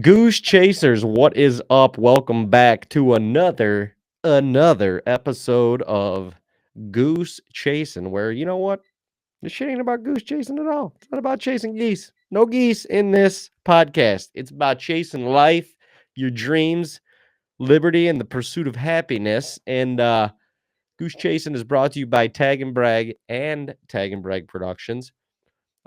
Goose Chasers, what is up? Welcome back to another episode of Goose Chasing, where you know what? This shit ain't about goose chasing at all. It's not about chasing geese. No geese in this podcast. It's about chasing life, your dreams, liberty, and the pursuit of happiness. And Goose Chasing is brought to you by TAGNBRAG and TAGNBRAG Productions.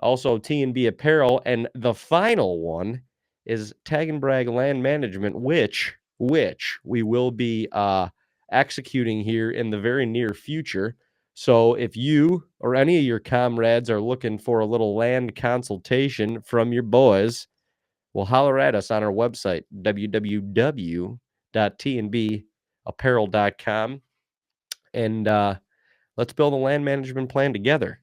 Also TNB Apparel, and the final one is Tag and Brag Land Management, which we will be executing here in the very near future. So if you or any of your comrades are looking for a little land consultation from your boys, well, holler at us on our website, www.tnbapparel.com, and let's build a land management plan together.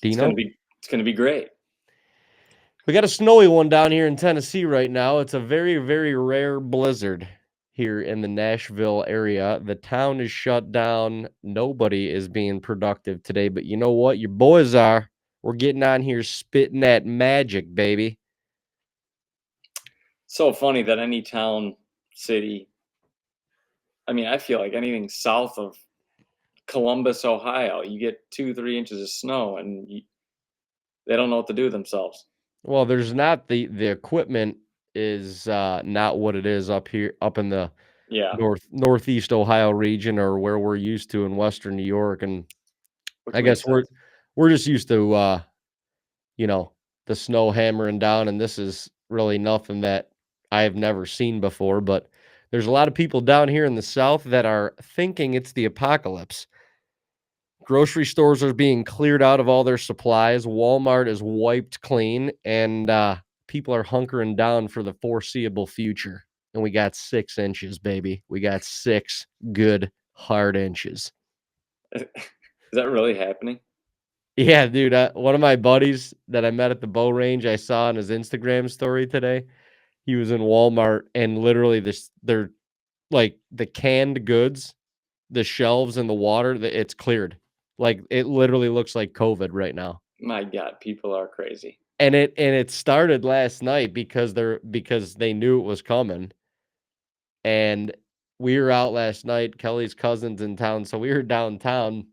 Dino? It's gonna be great. We got a snowy one down here in Tennessee right now. It's a very, very rare blizzard here in the Nashville area. The town is shut down. Nobody is being productive today, but you know what? Your boys are. We're getting on here spitting that magic, baby. So funny that any town, city, I feel like anything south of Columbus, Ohio, you get 2-3 inches of snow and they don't know what to do with themselves. Well, there's not the equipment is not what it is up here, up in the northeast Ohio region, or where we're used to in Western New York, and Which I guess we're just used to the snow hammering down, and this is really nothing that I have never seen before. But there's a lot of people down here in the South that are thinking it's the apocalypse. Grocery stores are being cleared out of all their supplies. Walmart is wiped clean, and people are hunkering down for the foreseeable future. And we got 6 inches, baby. We got 6 good hard inches. Is that really happening? Yeah, dude. One of my buddies that I met at the bow range, I saw on his Instagram story today. He was in Walmart, and literally they're like the canned goods, the shelves and the water, it's cleared. Like it literally looks like COVID right now. My God, people are crazy. And it started last night because they knew it was coming. And we were out last night. Kelly's cousin's in town, so we were downtown.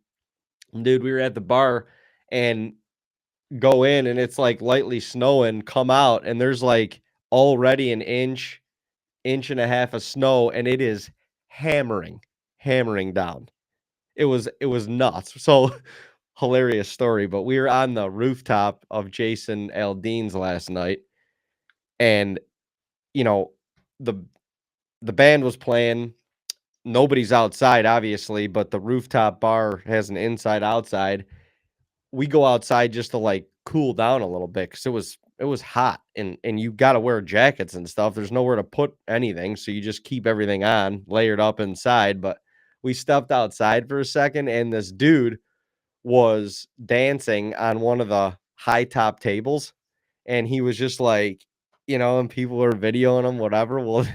Dude, we were at the bar and go in, and it's like lightly snowing, come out, and there's like already an inch and a half of snow, and it is hammering down. It was nuts. So hilarious story. But we were on the rooftop of Jason Aldean's last night, and the band was playing. Nobody's outside, obviously, but the rooftop bar has an inside outside. We go outside just to like cool down a little bit because it was hot, and you got to wear jackets and stuff. There's nowhere to put anything, so you just keep everything on layered up inside. But we stepped outside for a second, and this dude was dancing on one of the high top tables, and he was just like, and people were videoing him, whatever. Well,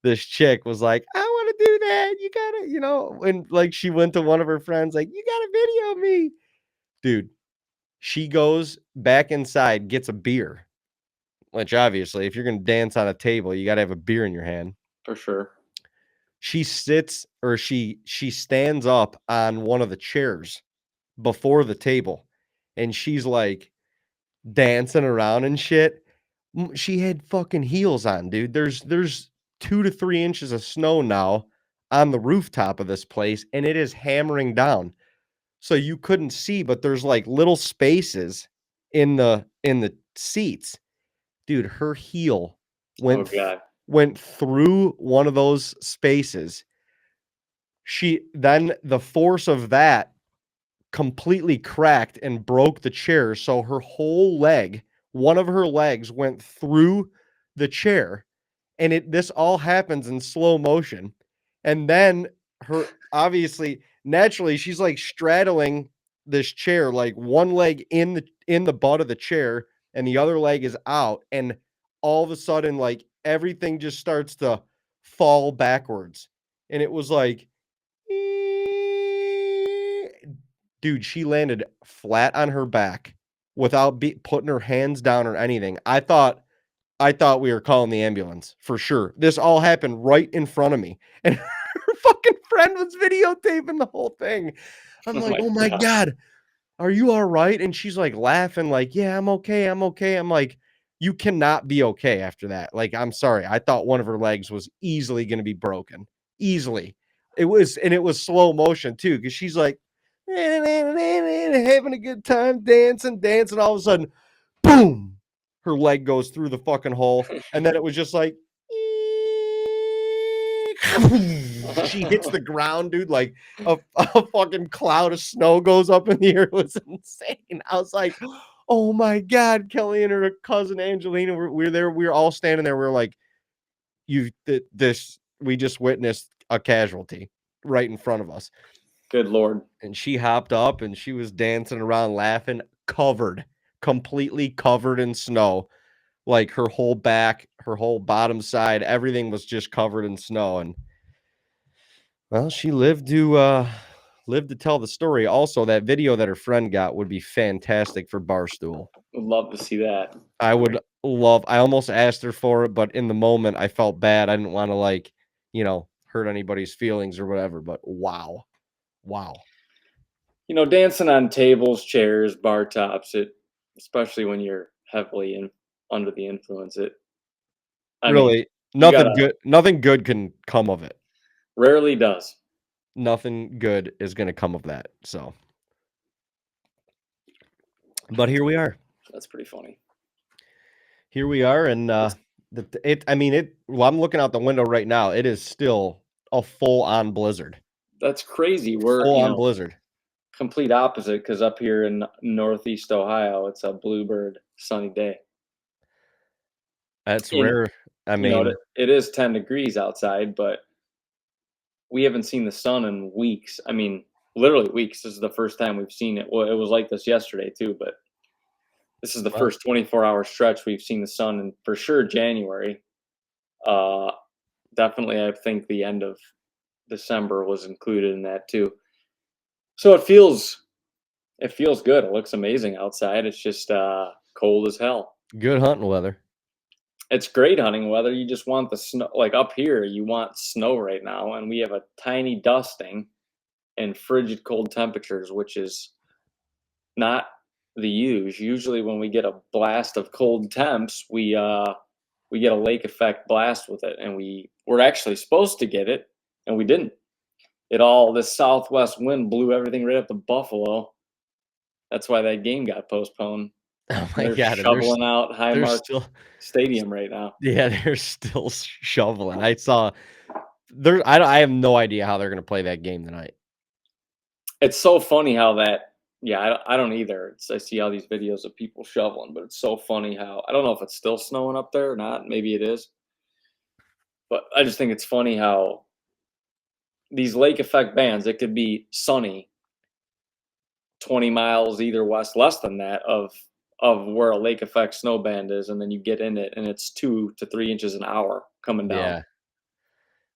this chick was like, I want to do that. You gotta, and like she went to one of her friends, like, you gotta video me, dude. She goes back inside, gets a beer, which obviously, if you're going to dance on a table, you got to have a beer in your hand. For sure. She she stands up on one of the chairs before the table, and she's like dancing around and shit. She had fucking heels on, dude. There's 2 to 3 inches of snow now on the rooftop of this place, and it is hammering down. So you couldn't see, but there's like little spaces in the seats. Dude, her heel went through one of those spaces. Then the force of that completely cracked and broke the chair, so her whole leg, one of her legs went through the chair, and this all happens in slow motion. And then her obviously naturally she's like straddling this chair, like one leg in the butt of the chair and the other leg is out, and all of a sudden like everything just starts to fall backwards, and it was like, dude, she landed flat on her back without putting her hands down or anything. I thought we were calling the ambulance for sure. This all happened right in front of me, and her fucking friend was videotaping the whole thing. I'm Oh like, my oh my God. God, are you all right? And she's like laughing, like, yeah, I'm okay. I'm okay. I'm like, you cannot be okay after that. Like, I'm sorry. I thought one of her legs was easily going to be broken. Easily. It was slow motion too, because she's like having a good time, dancing. All of a sudden, boom, her leg goes through the fucking hole. And then it was just like, she hits the ground, dude. Like a fucking cloud of snow goes up in the air. It was insane. I was like, oh my God, Kelly and her cousin Angelina, we're there. We were all standing there. We are like, we just witnessed a casualty right in front of us. Good Lord. And she hopped up and she was dancing around laughing, completely covered in snow. Like her whole back, her whole bottom side, everything was just covered in snow. And well, she lived to tell the story. Also, that video that her friend got would be fantastic for Barstool. Would love to see that. I almost asked her for it, but in the moment I felt bad. I didn't want to hurt anybody's feelings or whatever, but wow. Dancing on tables, chairs, bar tops, especially when you're heavily under the influence, I mean, Really, you gotta nothing good can come of it. rarely does. Nothing good is going to come of that. So, but here we are. That's pretty funny. Here we are, and I'm looking out the window right now. It is still a full-on blizzard. That's crazy. We're, Full-on blizzard. complete opposite, because up here in Northeast Ohio, it's a bluebird sunny day. That's And, rare. I mean, it is 10 degrees outside, but we haven't seen the sun in weeks. I mean, literally weeks. This is the first time we've seen it. Well, it was like this yesterday too, but this is the well, first 24-hour stretch we've seen the sun, and for sure January. Uh, Definitely, I think the end of December was included in that too. So it feels good. It looks amazing outside. It's just cold as hell. good hunting weather. It's great hunting weather. You just want the snow. Like up here, you want snow right now, and we have a tiny dusting and frigid cold temperatures, which is not the usually when we get a blast of cold temps, we get a lake effect blast with it, and we were actually supposed to get it, and we didn't. This southwest wind blew everything right up to Buffalo. That's why that game got postponed. Oh my They're God, and shoveling out they're Highmark still Stadium right now. yeah, they're still shoveling. I saw I have no idea how they're going to play that game tonight. It's so funny how that. Yeah, I don't either. I see all these videos of people shoveling, but it's so funny how I don't know if it's still snowing up there or not. Maybe it is, but I just think it's funny how these lake effect bands. It could be sunny 20 miles either west, less than that of where a lake effect snow band is, and then you get in it and it's 2 to 3 inches an hour coming down. Yeah.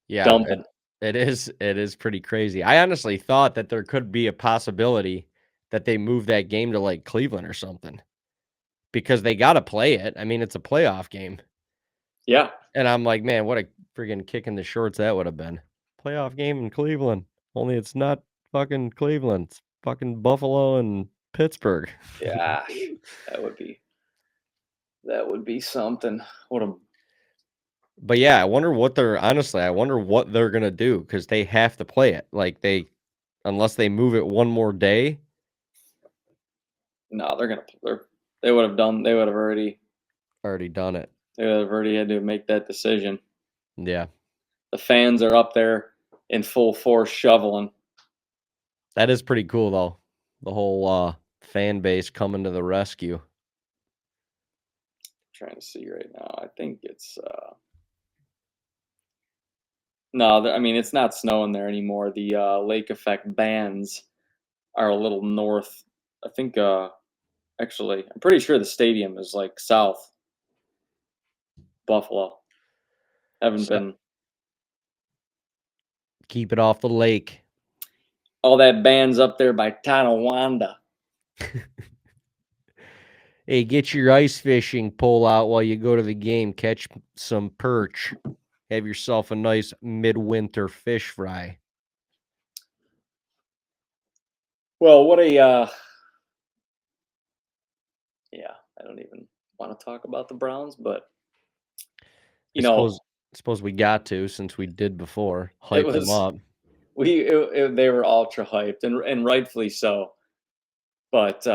Yeah, Dumping. it is pretty crazy. I honestly thought that there could be a possibility that they move that game to, like, Cleveland or something, because they gotta play it. I mean, it's a playoff game, Yeah. and I'm like, "Man, what a friggin' kick in the shorts that would have been." Playoff game in Cleveland, only it's not fucking Cleveland, it's fucking Buffalo and Pittsburgh. Yeah. That would be something. What a But, yeah, I wonder what they're gonna do, because they have to play it, like, unless they move it one more day. No, they would have done. They would have already. Already done it. They would have already had to make that decision. Yeah. The fans are up there in full force shoveling. That is pretty cool, though. The whole, fan base coming to the rescue. I'm trying to see right now. I think it's no. I mean, it's not snowing there anymore. The lake effect bands are a little north. I think. Actually, I'm pretty sure the stadium is like south Buffalo. Haven't So been. keep it off the lake. All that band's up there by Tonawanda. Hey, get your ice fishing pole out while you go to the game. Catch some perch. Have yourself a nice midwinter fish fry. Well, what a yeah, I don't even want to talk about the Browns, but I you know, suppose we got to, since we did before. it Hype them was up. they were ultra hyped and rightfully so. But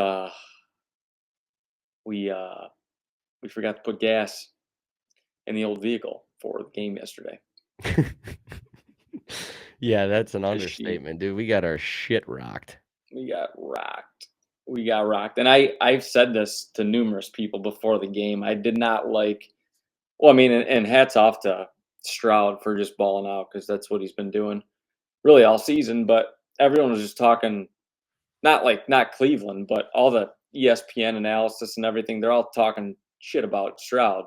we uh we forgot to put gas in the old vehicle for the game yesterday. Yeah, that's an Just sheep. understatement, dude. We got our shit rocked. We got rocked. We got rocked. And I've said this to numerous people before the game. I did not like. Well, I mean, and hats off to Stroud for just balling out because that's what he's been doing really all season. But everyone was just talking, not Cleveland, but all the ESPN analysis and everything. They're all talking shit about Stroud.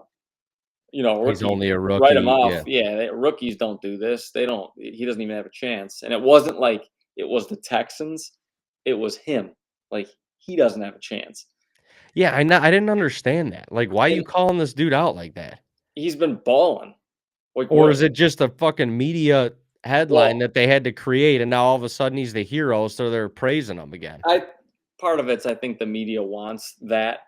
He's Rookie, only a write him rookie. off. Yeah. Yeah, rookies don't do this. They don't. He doesn't even have a chance. And it wasn't like it was the Texans. It was him. Like he doesn't have a chance. Yeah, I didn't understand that. Like, why are you And calling this dude out like that? he's been balling. Like Or what? is it just a fucking media headline Well, that they had to create, and now all of a sudden he's the hero, so they're praising him again? I part of it's I think the media wanted that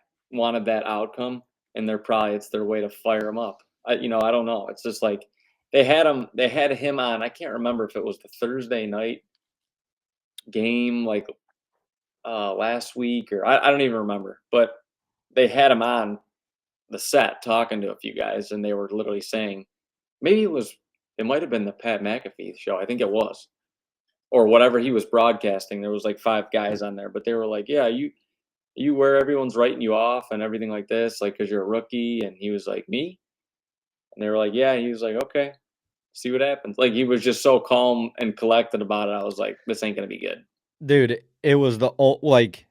outcome, and it's their way to fire him up. I don't know. It's just like they had him on. I can't remember if it was the Thursday night game, like last week, or I don't even remember. But they had him on the set talking to a few guys, and they were literally saying maybe it might have been the Pat McAfee show. I think it was, or whatever he was broadcasting. There was like five guys on there, but they were like, "Yeah, you where everyone's writing you off and everything like this, like because you're a rookie." And he was like, "Me?" And they were like, "Yeah." And he was like, "Okay, see what happens." Like he was just so calm and collected about it. I was like, "This ain't gonna be good." Dude, it was the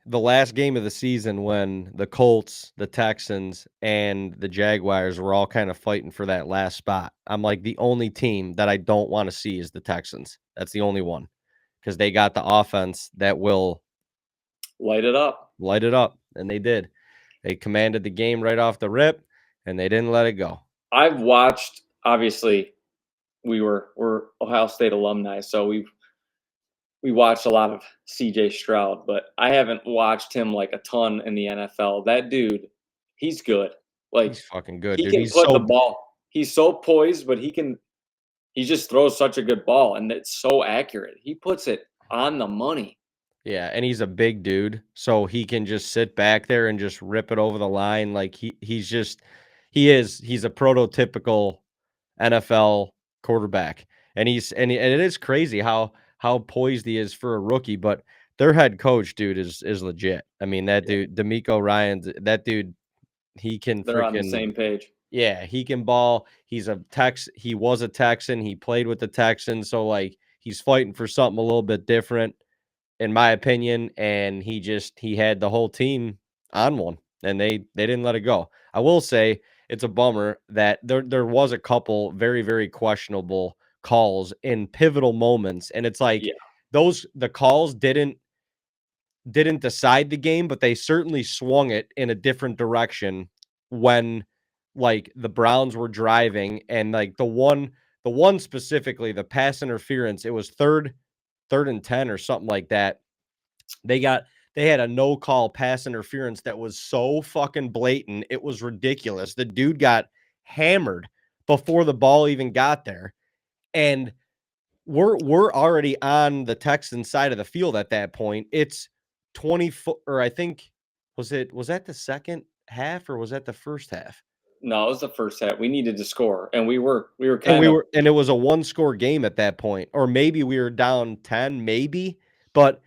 last game of the season when the Colts, the Texans, and the Jaguars were all kind of fighting for that last spot. I'm like, the only team that I don't want to see is the Texans. That's the only one, because they got the offense that will Light it up. light it up, and they did. They commanded the game right off the rip, and they didn't let it go. I've watched. Obviously, we're Ohio State alumni, so we watched a lot of CJ Stroud, but I haven't watched him like a ton in the NFL. That dude, he's good. He's Like fucking good, he dude. can He's put the so ball. He's so poised, but he just throws such a good ball and it's so accurate. He puts it on the money. Yeah, and he's a big dude, so he can just sit back there and just rip it over the line. Like he's a prototypical NFL quarterback. And it is crazy how poised he is for a rookie, but their head coach, dude, is legit. I mean, that Yeah, dude, D'Amico Ryan's that dude, he can they're on the freaking same page. yeah, he can ball. He was a Texan. He played with the Texans, so like he's fighting for something a little bit different in my opinion, and he had the whole team on one, and they didn't let it go. I will say it's a bummer that there was a couple very, very questionable calls in pivotal moments, and it's like Yeah, the calls didn't decide the game, but they certainly swung it in a different direction when like the Browns were driving, and like the one specifically, the pass interference, it was third and 10 or something like that. They got they had a no call pass interference that was so fucking blatant. It was ridiculous. The dude got hammered before the ball even got there. And we're already on the Texans side of the field at that point. It's 20 or I think was that the second half or was that the first half? no, it was the first half. We needed to score, and we were And kind of it was a one score game at that point, or maybe we were down 10, maybe, but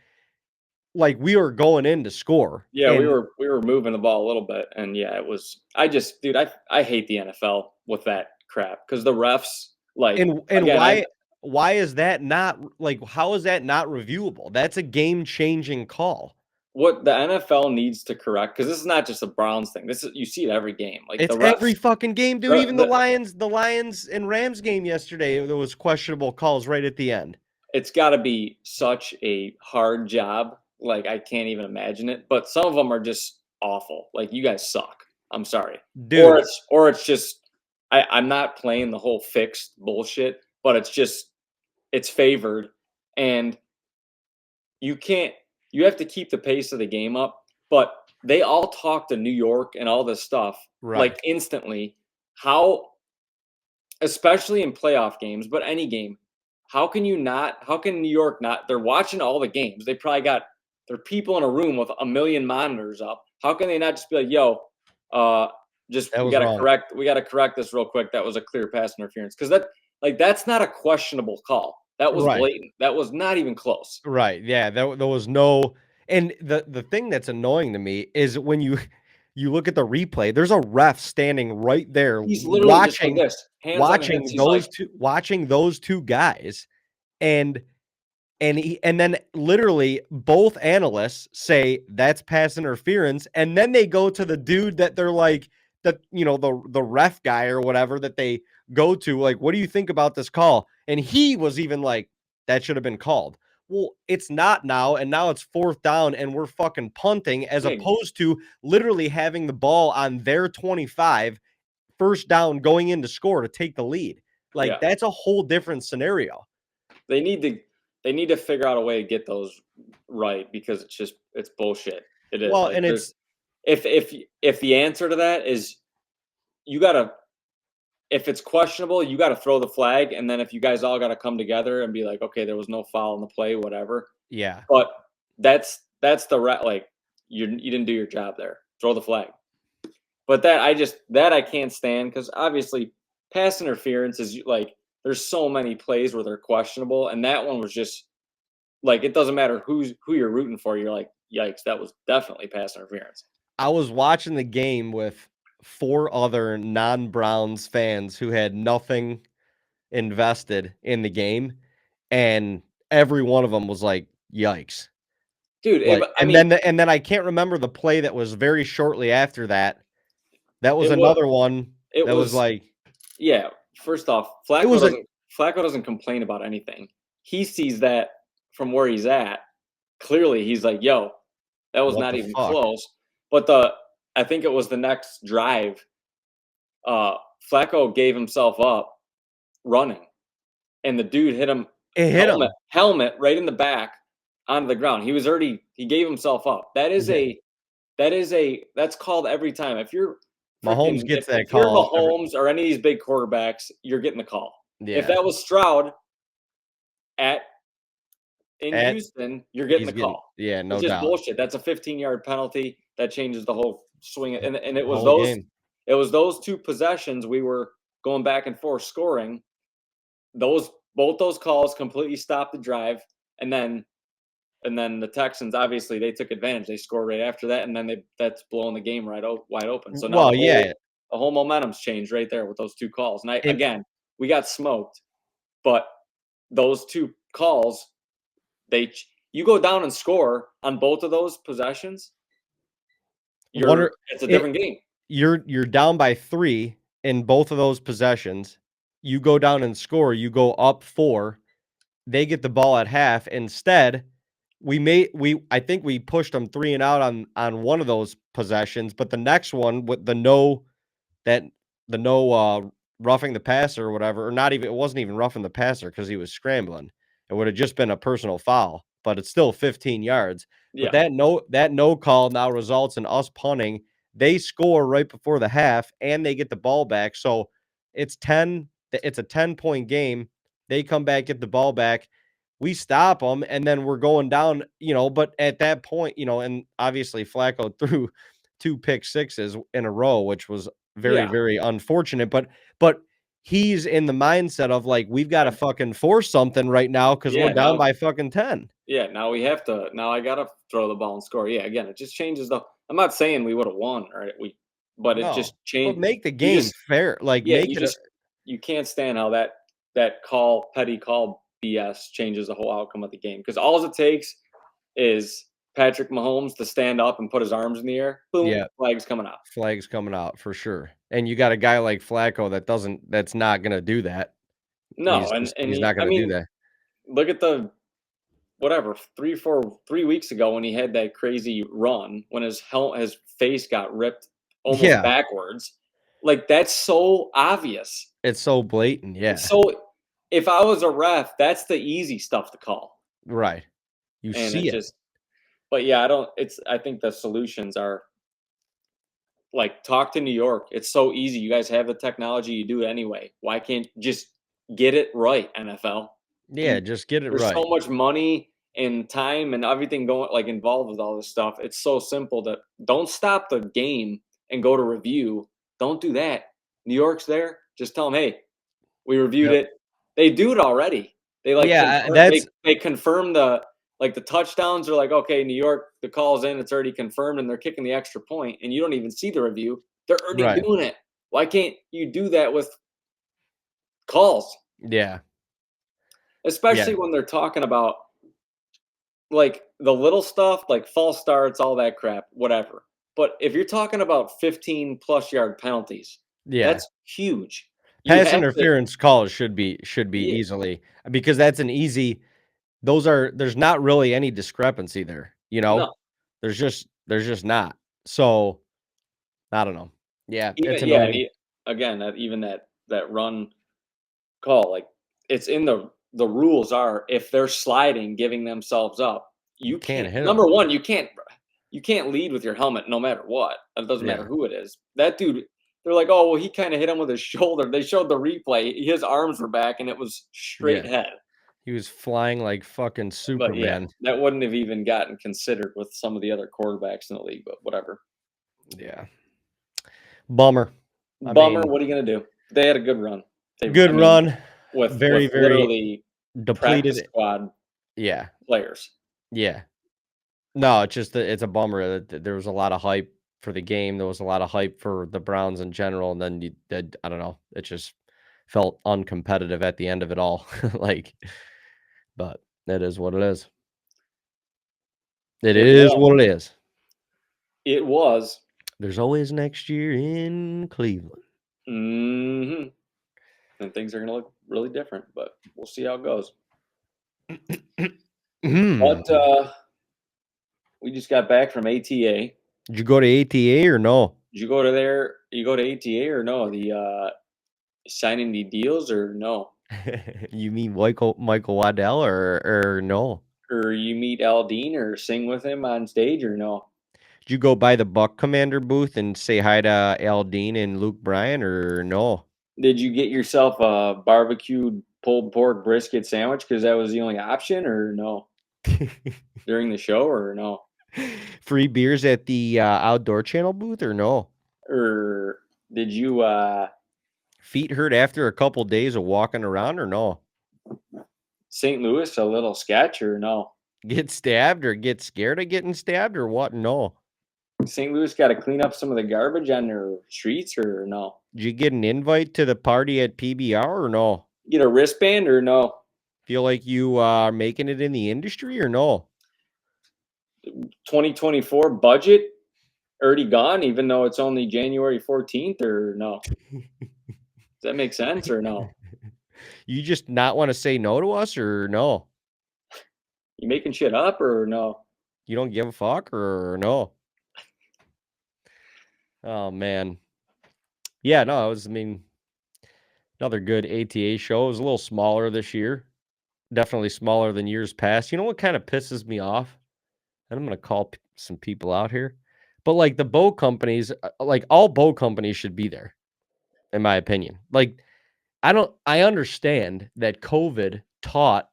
like we were going in to score. yeah, And we were moving the ball a little bit, and yeah, it was. I just, dude, I hate the NFL with that crap because the refs, like, And again, why is that not like how is that not reviewable? That's a game-changing call. what the NFL needs to correct because this is not just a Browns thing. This is you see it every game. Like the It's refs, every fucking game, dude. the, Even the The Lions and Rams game yesterday, there was questionable calls right at the end. it's got to be such a hard job. Like I can't even imagine it. But some of them are just awful. Like, you guys suck. I'm sorry. Dude, Or it's just I'm not playing the whole fixed bullshit, but it's just it's favored, and you can't you have to keep the pace of the game up, but they all talk to New York and all this stuff right. like instantly. How especially in playoff games, but any game, how can New York not they're watching all the games. They probably got their people in a room with a million monitors up. How can they not just be like, "Yo, uh just That was wrong. we got to correct this real quick. That was a clear pass interference." Cuz that's not a questionable call. That was Right. blatant. That was not even close. Right, yeah, there was no, and the thing that's annoying to me is when you you look at the replay, there's a ref standing right there He's literally just like this, hands on hips. He's like, watching those 2 guys, and and then literally both analysts say that's pass interference, and then they go to the dude that they're like that, the ref guy or whatever that they go to, like, what do you think about this call? And he was even like, that should have been called. Well, it's not now, and now it's 4th down, and we're fucking punting as big. opposed to literally having the ball on their 25, 1st down, going in to score to take the lead. Like, Yeah. that's a whole different scenario. They need to figure out a way to get those right because it's bullshit. It is. Well, Like, and there's it's if the answer to that is you gotta if it's questionable, you gotta throw the flag, and then if you guys all gotta come together and be like, okay, there was no foul in the play, whatever. yeah. But that's the like you didn't do your job there. Throw the flag. But that I can't stand because obviously pass interference is like there's so many plays where they're questionable, and that one was just like it doesn't matter who you're rooting for. You're like, yikes, that was definitely pass interference. I was watching the game with 4 other non-Browns fans who had nothing invested in the game, and every one of them was like, "Yikes." Dude, Like, I mean, and then I can't remember the play that was very shortly after that. That was it was another one it that was was like, yeah. First off, it was a Flacco doesn't complain about anything. He sees that from where he's at. Clearly, he's like, "Yo, that was what not the even fuck? close." But I think it was the next drive. Uh, Flacco gave himself up running, and the dude hit him It hit him. helmet right in the back onto the ground. He gave himself up. Yeah. That's called every time. If you're Mahomes gets that if you're call every Mahomes or any of these big quarterbacks, you're getting the call. If yeah. that was Stroud at in At Houston, you're getting he's the getting, call. yeah, It's no just doubt. bullshit. That's a 15-yard penalty that changes the whole swing. And Whole game. it was those 2 possessions we were going back and forth scoring. Both those calls completely stopped the drive, and then the Texans obviously they took advantage. They scored right after that, and then that's blowing the game wide open. So now Well, yeah, the whole momentum's changed right there with those 2 calls. And and we got smoked, but those 2 calls, you go down and score on both of those possessions, wonder it's a it different game. you're down by 3 in both of those possessions. You go down and score, you go up 4. They get the ball at half. Instead, we I think we pushed them 3 and out on one of those possessions, but the next one with that the no roughing the passer or whatever, or not even, it wasn't even roughing the passer because he was scrambling. It would have just been a personal foul, but it's still 15 yards. But Yeah, that no call now results in us punting. They score right before the half and they get the ball back. So it's a 10-point game. They come back, get the ball back. We stop them, and then we're going down, but at that point, and obviously Flacco threw 2 pick sixes in a row, which was very, yeah. very unfortunate, but he's in the mindset of, like, we've gotta And fucking force something right now because 'cause we're yeah, down by fucking 10. now we have to. Now I gotta throw the ball and score. Yeah, again, it just changes the. I'm not saying we would have won, right? But it No, just but changed. make the You game just, fair, like, yeah, make it a you can't stand how petty call BS changes the whole outcome of the game. Because all it takes is Patrick Mahomes to stand up and put his arms in the air. Boom, yeah, flags coming out. flags coming out for sure, and you got a guy like Flacco that's not gonna do that. No, and He's not I gonna do mean, that. look at whatever 3 weeks ago when he had that crazy run when his face got ripped almost Yeah. backwards. Like that's so obvious. It's so blatant, yeah. It's so if I was a ref, that's the easy stuff to call. Right. You And see it it. just but yeah, I think the solutions are like talk to New York. It's so easy. You guys have the technology, you do it anyway. Why can't just get it right, NFL? Yeah, You just get it There's so right. much money and time and everything going like involved with all this stuff. It's so simple that don't stop the game and go to review. Don't do that. New York's there. Just tell them, hey, we reviewed Yep. it. They do it already. They like Yeah, confirm. that's They confirm the touchdowns are like okay, New York. The call's in. It's already confirmed, and they're kicking the extra point, and you don't even see the review. They're already right. doing it. Why can't you do that with calls? Yeah. Yeah. Especially when they're talking about like the little stuff, like false starts, all that crap, whatever. But if you're talking about 15 plus yard penalties, Yeah. that's huge. You Pass have to, interference calls should be yeah, easily because that's an easy there's not really any discrepancy there, you know? no, There's just not. So, I don't know. Yeah, it's even yeah, and annoying. again, even that run call, like it's in the rules are if they're sliding, giving themselves up, You you can't can't. hit Number them. one, you can't lead with your helmet no matter what. It doesn't matter Yeah. who it is. That dude, they're like, oh well, he kind of hit him with his shoulder. They showed the replay. His arms were back and it was straight Yeah. head. He was flying like fucking But yeah, Superman. that wouldn't have even gotten considered with some of the other quarterbacks in the league. But whatever. Yeah. Bummer. I Bummer. mean, What are you gonna do? They had a good run. I good mean, run. with Very, very literally practice depleted. squad Yeah. players. Yeah. No, it's just that it's a bummer that there was a lot of hype for the game. There was a lot of hype for the Browns in general, and then I don't know. It just felt uncompetitive at the end of it all. Like, but it is what it is. It It is was. what it is. It was. There's always next year in Cleveland. Hmm. And things are going to look really different, but we'll see how it goes. Hmm. But we just got back from ATA. Did you go to ATA or no? Did you go to there? You go to ATA or no? The signing the deals or no? You mean Michael Waddell or no? Or you meet Aldine or sing with him on stage or no? Did you go by the Buck Commander booth and say hi to Aldine and Luke Bryan or no? Did you get yourself a barbecued pulled pork brisket sandwich because that was the only option or no? During the show or no? Free beers at the outdoor channel booth or no? Or did you Feet hurt after a couple days of walking around or no? St. Louis a little sketch or no? Get stabbed or get scared of getting stabbed or what? No. St. Louis got to clean up some of the garbage on their streets or no? Did you get an invite to the party at PBR or no? Get a wristband or no? Feel like you are making it in the industry or no? 2024 budget already gone, even though it's only January 14th or no? Does that make sense or no? You just not want to say no to us or no? You making shit up or no? You don't give a fuck or no? Oh man. Yeah, no, I mean, another good ATA show. It was a little smaller this year. Definitely smaller than years past. You know what kind of pisses me off? And I'm gonna call some people out here. But like the boat companies, like all boat companies should be there, in my opinion. Like I understand that COVID taught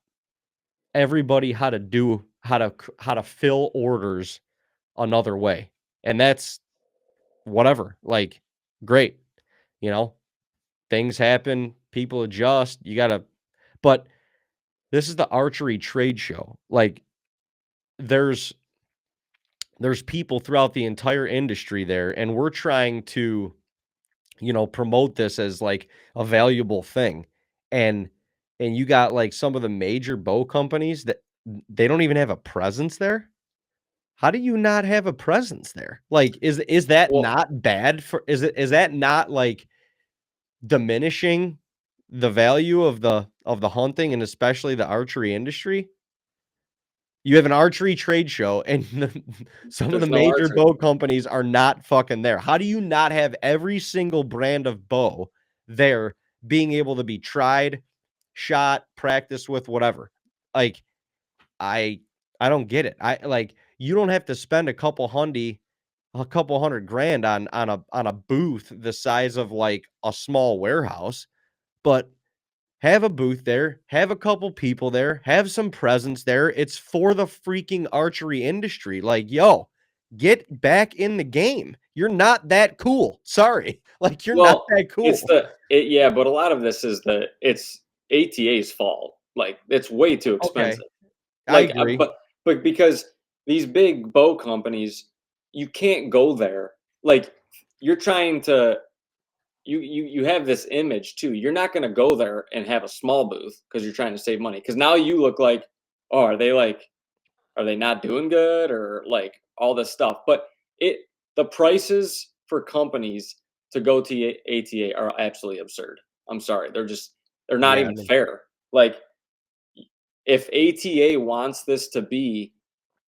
everybody how to fill orders another way. And that's whatever. Like, great. You know, things happen, people adjust. But this is the archery trade show. Like, there's people throughout the entire industry there, and we're trying to, promote this as like a valuable thing. And you got like some of the major bow companies that they don't even have a presence there. How do you not have a presence there? Like, is that Well, not bad for is that not like diminishing the value of the hunting and especially the archery industry? You have an archery trade show, and some of the There's no major archery. bow companies are not fucking there. How do you not have every single brand of bow there being able to be tried, shot, practiced with, whatever? Like, I I don't get it. I like you don't have to spend a couple hundred grand on a booth the size of like a small warehouse, but have a booth there, have a couple people there, have some presence there. It's for the freaking archery industry. Like, yo, get back in the game. You're not that cool. Sorry. Like, you're not Well, that cool. yeah, but a lot of this is it's ATA's fault. Like, it's way too Okay. expensive. I Like, agree. but because these big bow companies, you can't go there. Like, you're trying to you have this image too. You're not going to go there and have a small booth because you're trying to save money. Because now you look like, oh, are they not doing good or like all this stuff? But the prices for companies to go to ATA are absolutely absurd. I'm sorry, they're not Yeah, I even mean, fair. Like, if ATA wants this to be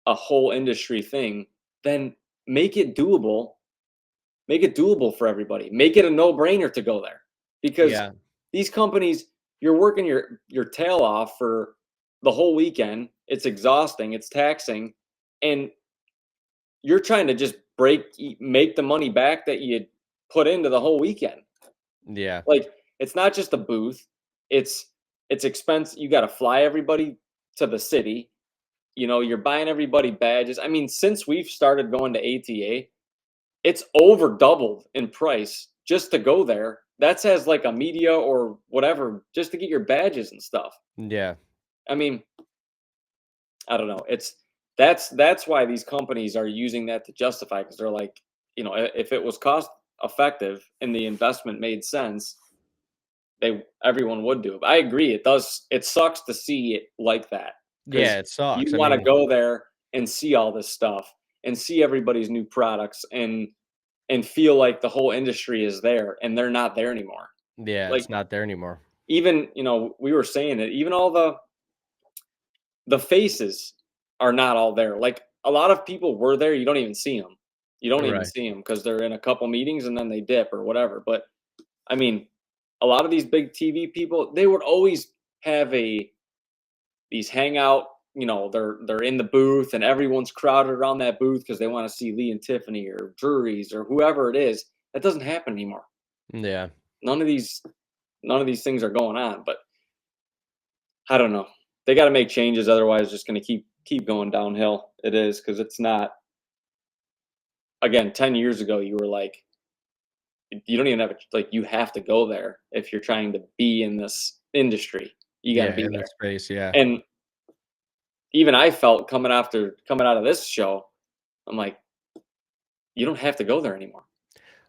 a whole industry thing, then make it doable. Make it doable for everybody. Make it a no-brainer to go there. Because yeah, these companies, you're working your tail off for the whole weekend. It's exhausting, it's taxing, and you're trying to just make the money back that you put into the whole weekend. yeah, Like, it's not just a booth. It's it's expense. You got to fly everybody to the city. You're buying everybody badges. I mean, since we've started going to ATA, it's over doubled in price just to go there. That's as like a media or whatever, just to get your badges and stuff. yeah, I mean, I don't know. That's why these companies are using that to justify, because they're like, if it was cost effective and the investment made sense, everyone would do it. But I agree. It does. It sucks to see it like that, yeah. because It you sucks. I want to mean, go there and see all this stuff and see everybody's new products and feel like the whole industry is there, and they're not there anymore. yeah, Like, it's not there anymore. even, we were saying it, even all the faces are not all there. Like, a lot of people were there, you don't even see them. You don't even Right. see them because they're in a couple meetings and then they dip or whatever. But I mean, a lot of these big TV people, they would always have these hangout. They're in the booth and everyone's crowded around that booth because they want to see Lee and Tiffany or Juries or whoever it is. That doesn't happen anymore. Yeah. None of these none of these things are going on. But I don't know. They got to make changes, otherwise it's just going to keep going downhill. It is, because it's not. Again, 10 years ago, you were like, you don't even have like, you have to go there if you're trying to be in this industry. You got to Yeah, be in the there. space, yeah. And even I felt coming out of this show, I'm like, you don't have to go there anymore.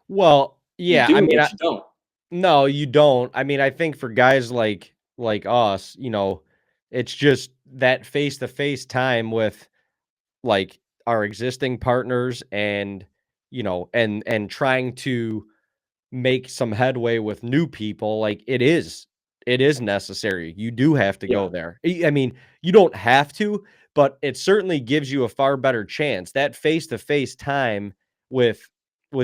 Well, You yeah, I do, mean, but you don't. no, you don't. I mean, I think for guys like us, it's just that face-to-face time with, like, our existing partners and, and trying to make some headway with new people, like, it is necessary. You do have to Yeah, go there. I mean, you don't have to, but it certainly gives you a far better chance. That face-to-face time with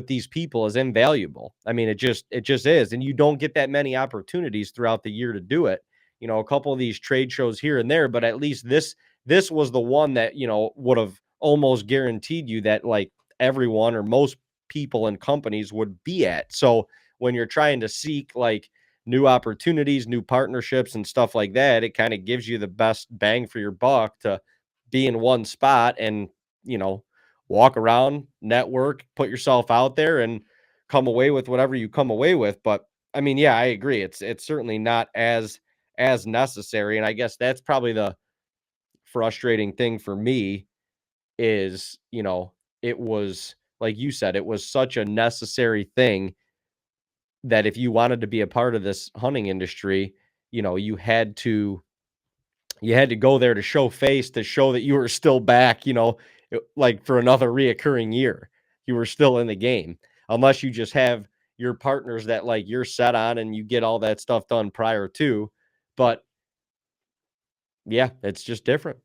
these people is invaluable. I mean, it just is, and you don't get that many opportunities throughout the year to do it. A couple of these trade shows here and there, but at least this was the one that, would have almost guaranteed you that, like, everyone or most people and companies would be at. So when you're trying to seek like new opportunities, new partnerships and stuff like that, it kind of gives you the best bang for your buck to be in one spot and, you know, walk around, network, put yourself out there and come away with whatever you come away with. But I mean, yeah, I agree. It's certainly not as necessary. And I guess that's probably the frustrating thing for me is, it was like you said, it was such a necessary thing that if you wanted to be a part of this hunting industry, you had to go there to show face, to show that you were still back, like for another reoccurring year. You were still in the game. Unless you just have your partners that like you're set on and you get all that stuff done prior to. But yeah, it's just different.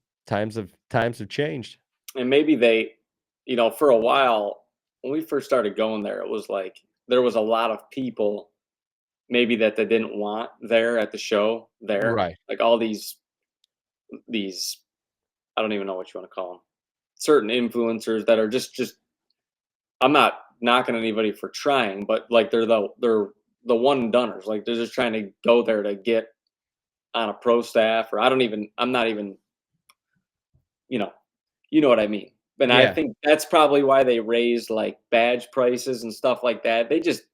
Times have changed. And maybe they, for a while when we first started going there, it was like there was a lot of people maybe that they didn't want there at the show there, Right. like all these I don't even know what you want to call them, certain influencers that are just I'm not knocking anybody for trying, but like they're the one and doneers. Like they're just trying to go there to get on a pro staff, or I'm not even, you know, you know what I mean. And I Yeah, think that's probably why they raised like badge prices and stuff like that.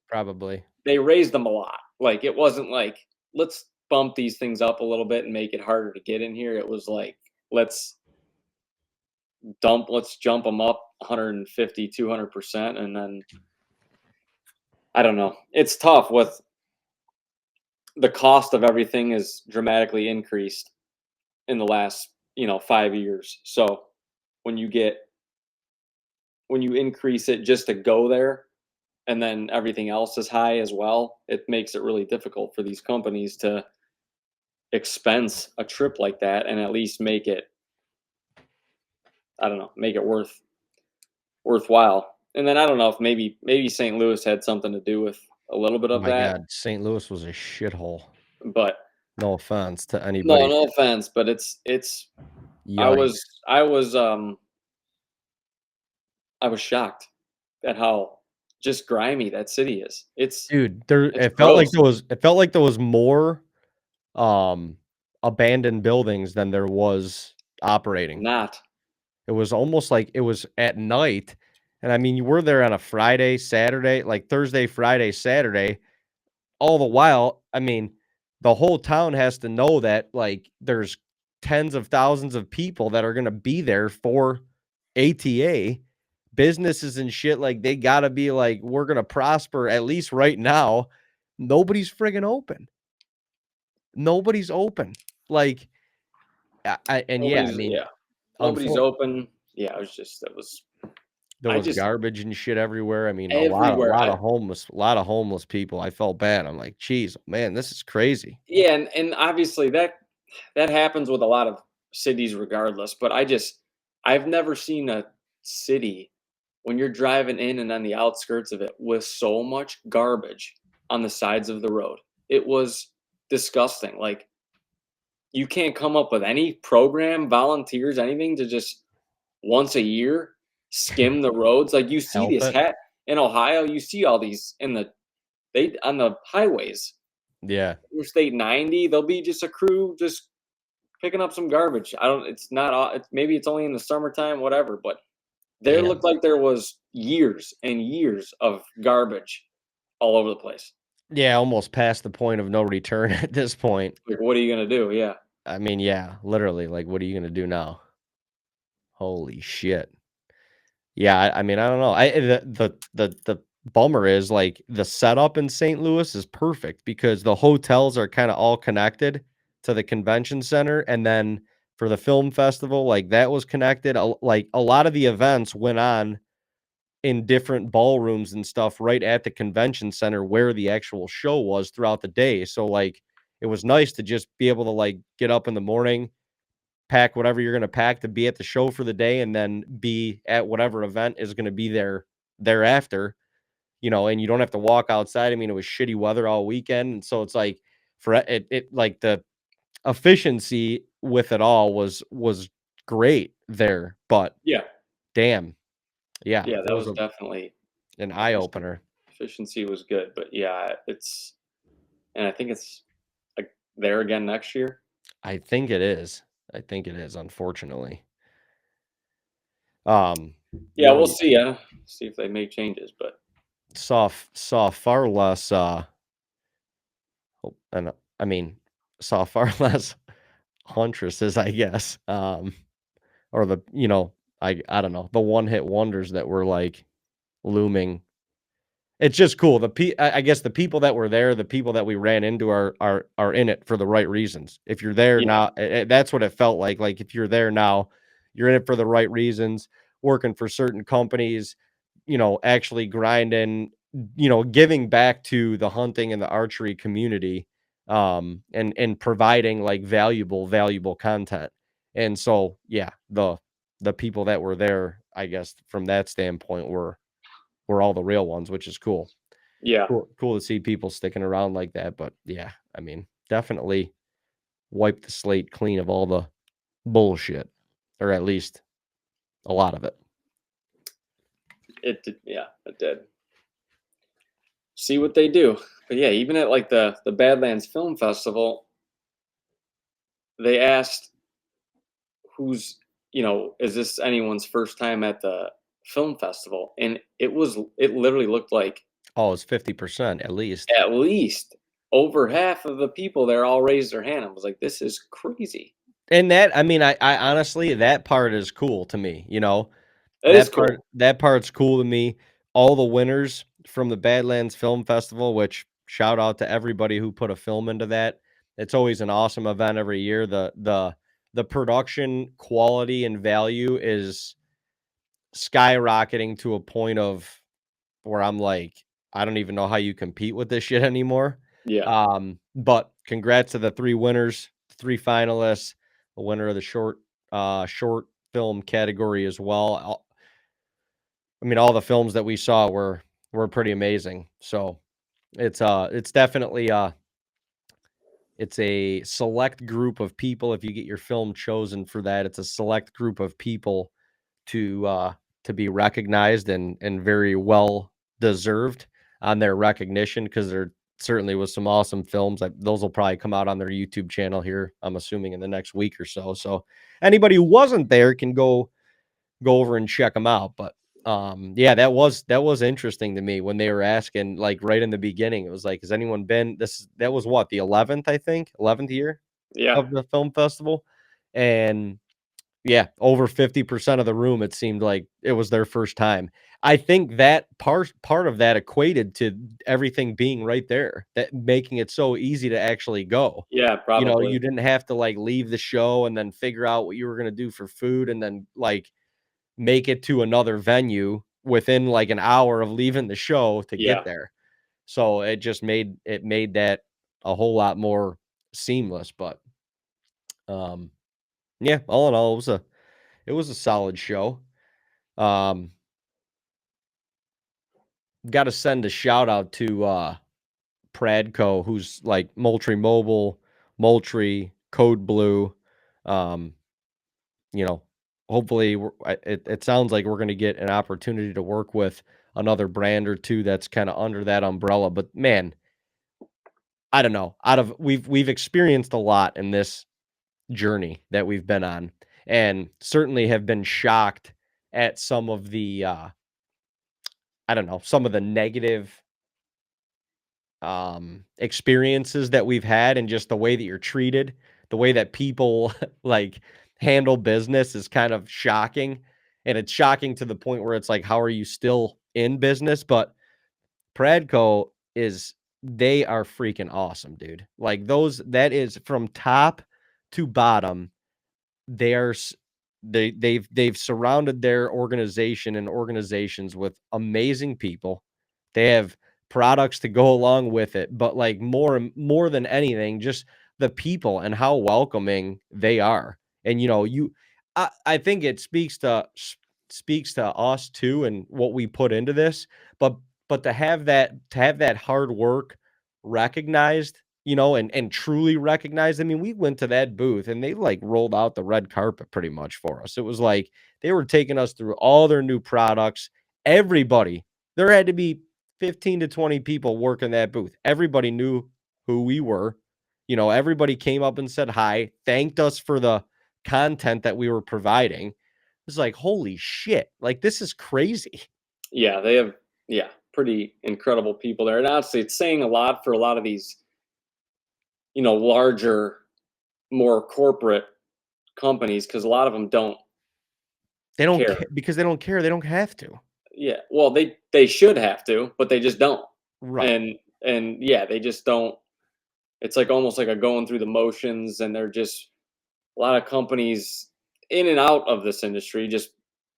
probably. They raised them a lot. Like it wasn't like let's bump these things up a little bit and make it harder to get in here. It was like let's let's jump them up 150, 200%, and then I don't know. It's tough with the cost of everything is dramatically increased in the last 5 years. So when you get when you increase it just to go there, and then everything else is high as well, it makes it really difficult for these companies to expense a trip like that and at least make it, I don't know, make it worthwhile. And then I don't know if maybe St. Louis had something to do with a little bit Oh of my that, god, St. Louis was a shithole. but No offense to no, anybody. no offense, but it's I was Yikes. I was I was shocked at how just grimy that city is. Dude, there It's gross. it felt like there was more, um, abandoned buildings than there was operating. Not. It was almost like it was at night, and I mean, you were there on a Friday, Saturday, like Thursday, Friday, Saturday. All the while, I mean, the whole town has to know that, like, there's tens of thousands of people that are gonna be there for ATA. Businesses and shit, like, they gotta be like, "We're gonna prosper at least right now." Nobody's friggin' open. Nobody's open. Like, and yeah, I Nobody's mean, yeah. Nobody's unfor open. Yeah, it was just that was there I was just garbage and shit everywhere. I mean, a everywhere. lot of homeless people. I felt bad. I'm like, "Geez, man, this is crazy." And obviously that happens with a lot of cities regardless, but I've never seen a city when you're driving in and on the outskirts of it with so much garbage on the sides of the road. It was disgusting. Like you can't come up with any program, volunteers, anything to just once a year skim the roads. Like you see Help this it. hat in Ohio, you see all these they on the highways. Yeah. Interstate 90, there'll be just a crew just picking up some garbage. I don't it's not it's maybe it's only in the summertime, whatever, but there Damn. looked like there was years and years of garbage all over the place. Yeah, almost past the point of no return at this point. Like what are you gonna do? Yeah. I mean, yeah, literally, like, what are you gonna do now? Holy shit. Yeah, I mean, I don't know. The bummer is, like, the setup in St. Louis is perfect because the hotels are kinda all connected to the convention center, and then for the film festival, like, that was connected. A lot of the events went on in different ballrooms and stuff right at the convention center where the actual show was throughout the day. So, like, it was nice to just be able to, like, get up in the morning, pack whatever you're gonna pack to be at the show for the day, and then be at whatever event is gonna be there thereafter, and you don't have to walk outside. I mean, it was shitty weather all weekend, and so it's like for it like the efficiency with it all was great there, but Yeah. damn, yeah, Yeah, that that was was definitely an eye efficient. opener. Efficiency was good, but yeah, it's and I think it's like there again next year. I think it is. I think it is, unfortunately. Um, Yeah, no, we'll see. See if they make changes, but saw far less, and I mean, saw far less huntresses, I guess, or I don't know, the one-hit wonders that were, like, looming. It's just cool. I guess the people that were there, the people that we ran into are in it for the right reasons. If you're there yeah, now, that's what it felt like. Like, if you're there now, you're in it for the right reasons, working for certain companies, actually grinding, giving back to the hunting and the archery community, and providing, like, valuable content. And so, yeah, the people that were there, I guess from that standpoint, were all the real ones, which is cool. Yeah. Cool to see people sticking around like that. But yeah, I mean, definitely wipe the slate clean of all the bullshit, or at least a lot of it. It did. Yeah, it did. See what they do. But yeah, even at like the Badlands Film Festival, they asked who's, is this anyone's first time at the film festival? And it literally looked like Oh, it's 50% at least. at least over half of the people there all raised their hand. I was like, this is crazy. And that, I mean, I honestly, that part is cool to me, you know. That is cool. That part's cool to me. All the winners from the Badlands Film Festival, which shout out to everybody who put a film into that. It's always an awesome event every year. The production quality and value is skyrocketing to a point of where I'm like, I don't even know how you compete with this shit anymore. Yeah. But congrats to the 3 winners, 3 finalists, the winner of the short film category as well. I mean, all the films that we saw were pretty amazing. So it's definitely it's a select group of people. If you get your film chosen for that, it's a select group of people to be recognized and very well deserved on their recognition, because there certainly was some awesome films. Those will probably come out on their YouTube channel here, I'm assuming, in the next week or so. So anybody who wasn't there can go over and check them out. But yeah, that was interesting to me when they were asking, like, right in the beginning. It was like, has anyone been that was what, the 11th, I think, 11th year Yeah. of the film festival. And yeah, over 50% of the room, it seemed like it was their first time. I think that part of that equated to everything being right there, that making it so easy to actually go. Yeah, You know, you probably. didn't have to like leave the show and then figure out what you were going to do for food and then like make it to another venue within like an hour of leaving the show to get Yeah. there. So it just made that a whole lot more seamless. But um yeah, all in all, it was a solid show. Um got to send a shout out to Pradco, who's like Moultrie Mobile, Moultrie, Code Blue. Um, you know, hopefully it sounds like we're going to get an opportunity to work with another brand or two that's kind of under that umbrella. But man, I don't know. We've experienced a lot in this journey that we've been on, and certainly have been shocked at some of the I don't know, some of the negative experiences that we've had, and just the way that you're treated, the way that people like handle business is kind of shocking. And it's shocking to the point where it's like, how are you still in business? But Pradco is they are freaking awesome, dude. Like that is from top to bottom. There's they've surrounded their organization and organizations with amazing people. They have products to go along with it, but like more than anything, just the people and how welcoming they are. And I think it speaks to us too and what we put into this, but to have that hard work recognized, and truly recognized. I mean, we went to that booth and they like rolled out the red carpet pretty much for us. It was like they were taking us through all their new products. Everybody, there had to be 15 to 20 people working that booth. Everybody knew who we were. Everybody came up and said hi, thanked us for the content that we were providing. It's like, holy shit. Like, this is crazy. Yeah, they have, yeah, pretty incredible people there. And honestly, it's saying a lot for a lot of these, larger, more corporate companies, because a lot of them don't They don't care. because they don't care. They don't have to. Yeah, well, they should have to, but they just don't. Right. And yeah, they just don't. It's like almost like a going through the motions, and they're just a lot of companies in and out of this industry just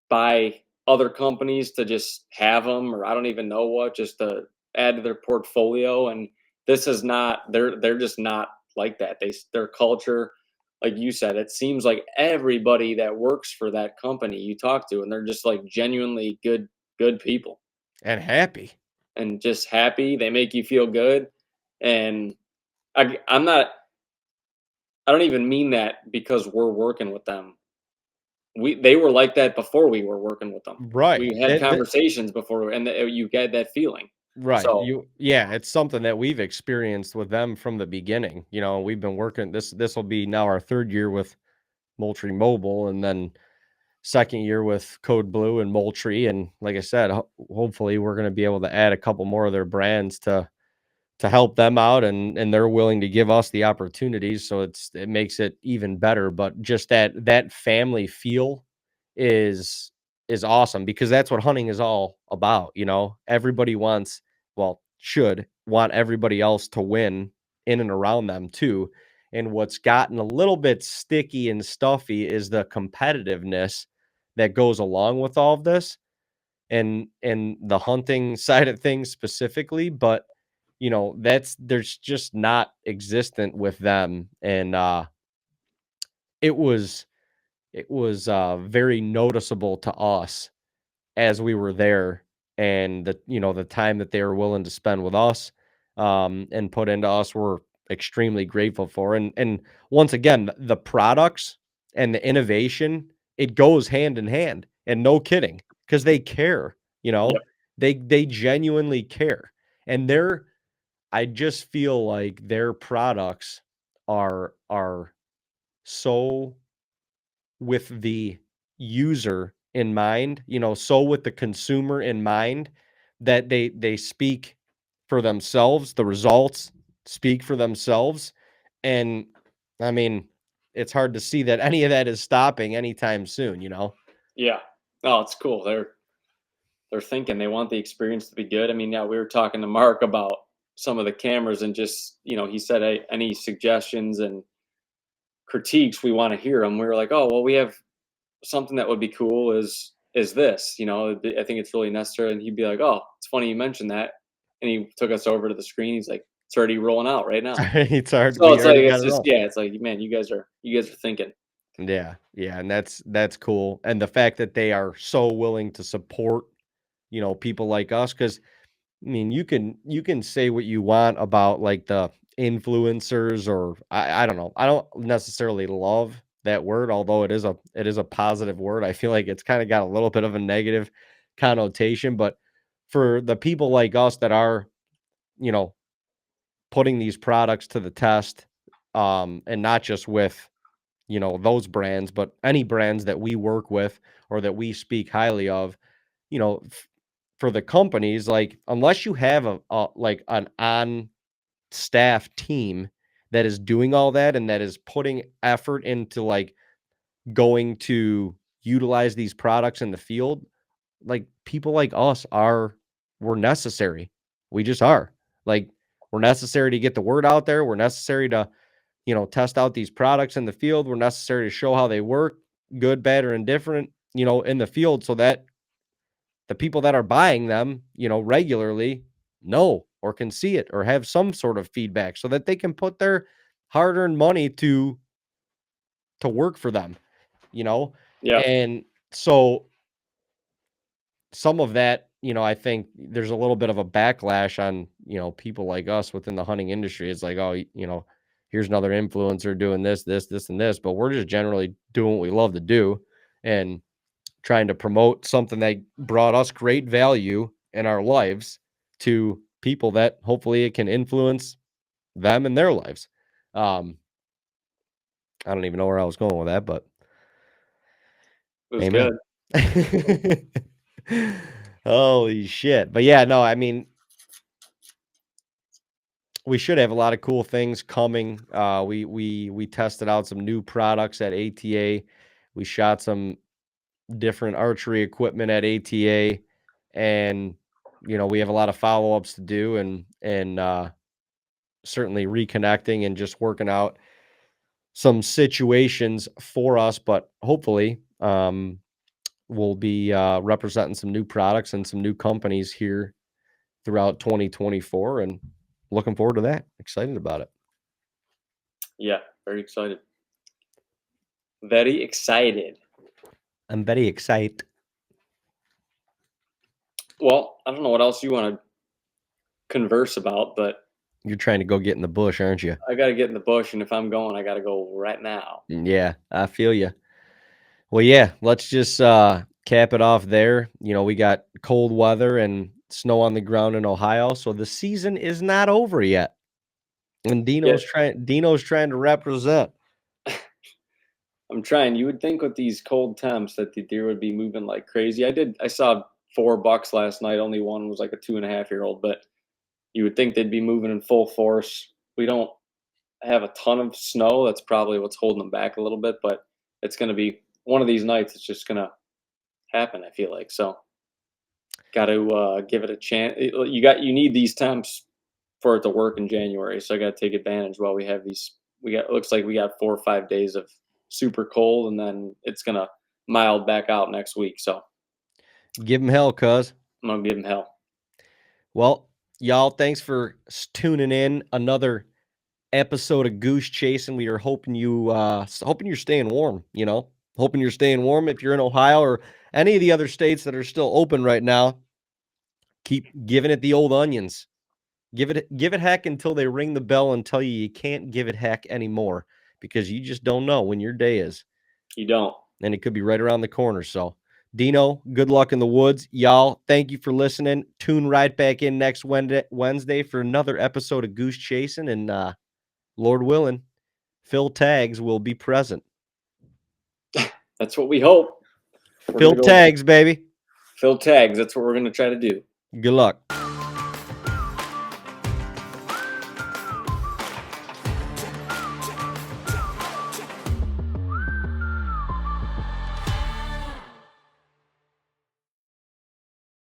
buy other companies to just have them, or I don't even know what, just to add to their portfolio. And this is not. They're just not like that. Their culture. like you said, it seems like everybody that works for that company you talk to, and they're just like genuinely good people and happy. and just happy. They make you feel good, and I'm not. I don't even mean that because we're working with them. They were like that before we were working with them. Right. We had conversations before, and you get that feeling. Right. So Yeah, it's something that we've experienced with them from the beginning. You know, we've been working this will be now our third year with Moultrie Mobile, and then second year with Code Blue and Moultrie. And like I said, hopefully we're going to be able to add a couple more of their brands to help them out, and they're willing to give us the opportunities, so it makes it even better. But just that family feel is is awesome, because that's what hunting is all about. You know, everybody wants, well, should want everybody else to win in and around them too. And what's gotten a little bit sticky and stuffy is the competitiveness that goes along with all of this, and the hunting side of things specifically. But you know, there's just not existent with them. And it was very noticeable to us as we were there, and the time that they were willing to spend with us, and put into us, we're extremely grateful for. And once again, the products and the innovation, it goes hand in hand, and no kidding, because they care. You know, yep, they genuinely care, and I just feel like their products are so with the user in mind, so with the consumer in mind, that they speak for themselves. The results speak for themselves. And I mean, it's hard to see that any of that is stopping anytime soon, you know? yeah. Oh, it's cool. They're thinking they want the experience to be good. I mean, yeah, we were talking to Mark about some of the cameras, and just he said, "Hey, any suggestions and critiques, we want to hear them." We were like, "Oh, well, we have something that would be cool is this, I think it's really necessary." And he'd be like, "Oh, it's funny you mentioned that." And he took us over to the screen. He's like, "It's already rolling out right now." It's hard. So We it's like, already got it's it just, all. yeah, it's like, man, you guys are thinking. Yeah, yeah, and that's cool. And the fact that they are so willing to support, people like us. Because I mean, you can say what you want about like the influencers, or I don't know. I don't necessarily love that word, although it is a positive word. I feel like it's kind of got a little bit of a negative connotation. But for the people like us that are, you know, putting these products to the test, and not just with, those brands, but any brands that we work with or that we speak highly of, you know, for the companies, like, unless you have a like an on staff team that is doing all that, and that is putting effort into like going to utilize these products in the field, like, people like us we're necessary. We just are. Like, we're necessary to get the word out there. We're necessary to, test out these products in the field. We're necessary to show how they work, good, bad, or indifferent, in the field, so that the people that are buying them, regularly know or can see it or have some sort of feedback, so that they can put their hard-earned money to work for them, you know? Yeah, And so some of that, I think there's a little bit of a backlash on, people like us within the hunting industry. It's like, oh, here's another influencer doing this, and this, but we're just generally doing what we love to do, and trying to promote something that brought us great value in our lives to people that hopefully it can influence them in their lives. Um, I don't even know where I was going with that, but it was amen. good. Holy shit. But yeah, no, I mean, we should have a lot of cool things coming. We tested out some new products at ATA. We shot some different archery equipment at ATA, and we have a lot of follow-ups to do, and certainly reconnecting and just working out some situations for us. But hopefully, we'll be representing some new products and some new companies here throughout 2024, and looking forward to that. Excited about it. Yeah, very excited. Very excited. I'm very excited. Well, I don't know what else you want to converse about, but You're trying to go get in the bush, aren't you? I got to get in the bush, and if I'm going, I got to go right now. Yeah, I feel you. Well, yeah, let's just cap it off there. You know, we got cold weather and snow on the ground in Ohio, so the season is not over yet. And Dino's trying to represent. I'm trying. You would think with these cold temps that the deer would be moving like crazy. I saw 4 bucks last night. Only one was like a 2.5-year-old, but you would think they'd be moving in full force. We don't have a ton of snow. That's probably what's holding them back a little bit, but it's going to be one of these nights. It's just going to happen. I feel like so. Got to give it a chance. You need these temps for it to work in January, so I got to take advantage while we have these. Looks like we got 4 or 5 days of super cold, and then it's gonna mild back out next week. So Give him hell, cuz. I'm gonna give them hell. Well, y'all, thanks for tuning in. Another episode of Goose Chasing. We are hoping you're staying warm, you know. Hoping you're staying warm if you're in Ohio or any of the other states that are still open right now. Keep giving it the old onions. Give it heck until they ring the bell and tell you can't give it heck anymore, because you just don't know when your day is. You don't. And it could be right around the corner. So, Dino, good luck in the woods. Y'all, thank you for listening. Tune right back in next Wednesday for another episode of Goose Chasing. And Lord willing, Phil Tags will be present. That's what we hope. Phil Tags, baby. Phil Tags. That's what we're gonna try to do. Good luck.